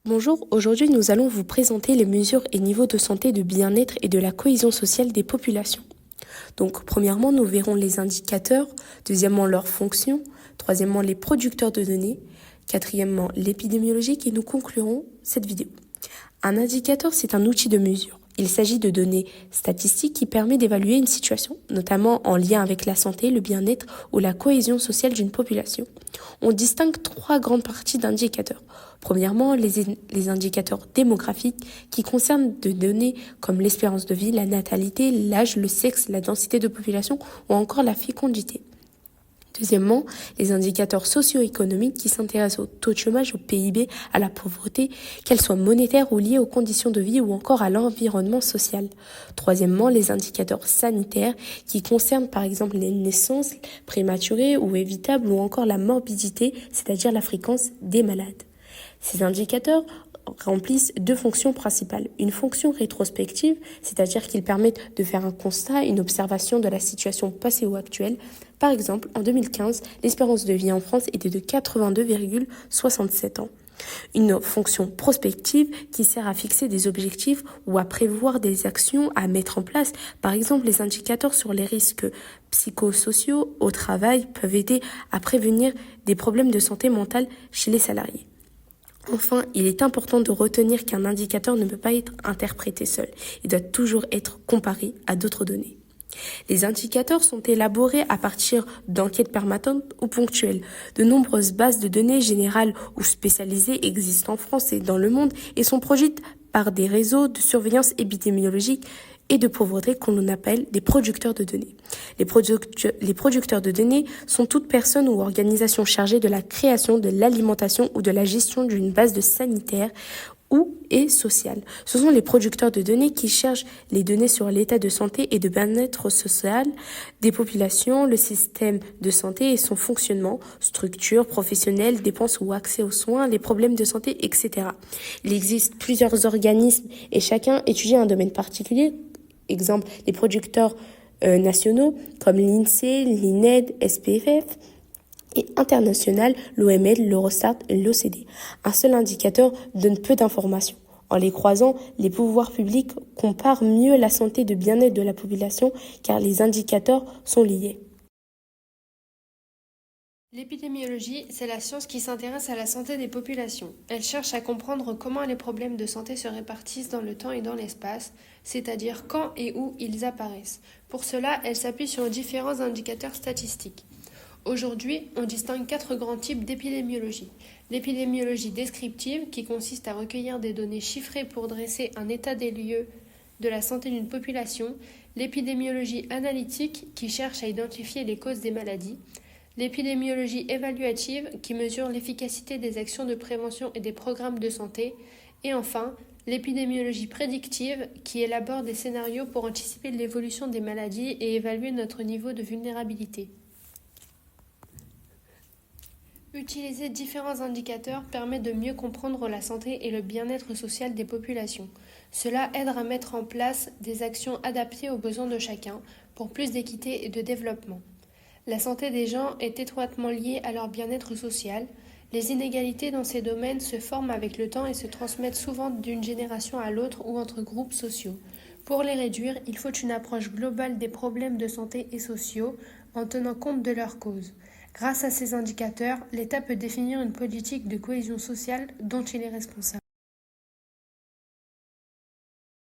Bonjour, aujourd'hui nous allons vous présenter les mesures et niveaux de santé, de bien-être et de la cohésion sociale des populations. Donc premièrement, nous verrons les indicateurs, deuxièmement leurs fonctions, troisièmement les producteurs de données, quatrièmement l'épidémiologique et nous conclurons cette vidéo. Un indicateur, c'est un outil de mesure. Il s'agit de données statistiques qui permet d'évaluer une situation, notamment en lien avec la santé, le bien-être ou la cohésion sociale d'une population. On distingue trois grandes parties d'indicateurs. Premièrement, les indicateurs démographiques qui concernent des données comme l'espérance de vie, la natalité, l'âge, le sexe, la densité de population ou encore la fécondité. Deuxièmement, les indicateurs socio-économiques qui s'intéressent au taux de chômage, au PIB, à la pauvreté, qu'elles soient monétaires ou liées aux conditions de vie ou encore à l'environnement social. Troisièmement, les indicateurs sanitaires qui concernent par exemple les naissances prématurées ou évitables ou encore la morbidité, c'est-à-dire la fréquence des malades. Ces indicateurs remplissent deux fonctions principales. Une fonction rétrospective, c'est-à-dire qu'ils permettent de faire un constat, une observation de la situation passée ou actuelle. Par exemple, en 2015, l'espérance de vie en France était de 82,67 ans. Une fonction prospective qui sert à fixer des objectifs ou à prévoir des actions à mettre en place. Par exemple, les indicateurs sur les risques psychosociaux au travail peuvent aider à prévenir des problèmes de santé mentale chez les salariés. Enfin, il est important de retenir qu'un indicateur ne peut pas être interprété seul. Il doit toujours être comparé à d'autres données. Les indicateurs sont élaborés à partir d'enquêtes permanentes ou ponctuelles. De nombreuses bases de données générales ou spécialisées existent en France et dans le monde et sont produites par des réseaux de surveillance épidémiologique et de pauvreté qu'on appelle des producteurs de données. Les producteurs de données sont toute personne ou organisation chargée de la création, de l'alimentation ou de la gestion d'une base de sanitaire et sociale. Ce sont les producteurs de données qui cherchent les données sur l'état de santé et de bien-être social des populations, le système de santé et son fonctionnement, structure, professionnelle, dépenses ou accès aux soins, les problèmes de santé, etc. Il existe plusieurs organismes et chacun étudie un domaine particulier. Exemple, les producteurs nationaux comme l'INSEE, l'INED, SPFF, et international, l'OMS, l'Eurostat et l'OCDE. Un seul indicateur donne peu d'informations. En les croisant, les pouvoirs publics comparent mieux la santé et le bien-être de la population car les indicateurs sont liés. L'épidémiologie, c'est la science qui s'intéresse à la santé des populations. Elle cherche à comprendre comment les problèmes de santé se répartissent dans le temps et dans l'espace, c'est-à-dire quand et où ils apparaissent. Pour cela, elle s'appuie sur différents indicateurs statistiques. Aujourd'hui, on distingue 4 grands types d'épidémiologie. L'épidémiologie descriptive, qui consiste à recueillir des données chiffrées pour dresser un état des lieux de la santé d'une population. L'épidémiologie analytique, qui cherche à identifier les causes des maladies. L'épidémiologie évaluative, qui mesure l'efficacité des actions de prévention et des programmes de santé. Et enfin, l'épidémiologie prédictive, qui élabore des scénarios pour anticiper l'évolution des maladies et évaluer notre niveau de vulnérabilité. Utiliser différents indicateurs permet de mieux comprendre la santé et le bien-être social des populations. Cela aide à mettre en place des actions adaptées aux besoins de chacun pour plus d'équité et de développement. La santé des gens est étroitement liée à leur bien-être social. Les inégalités dans ces domaines se forment avec le temps et se transmettent souvent d'une génération à l'autre ou entre groupes sociaux. Pour les réduire, il faut une approche globale des problèmes de santé et sociaux en tenant compte de leurs causes. Grâce à ces indicateurs, l'État peut définir une politique de cohésion sociale dont il est responsable.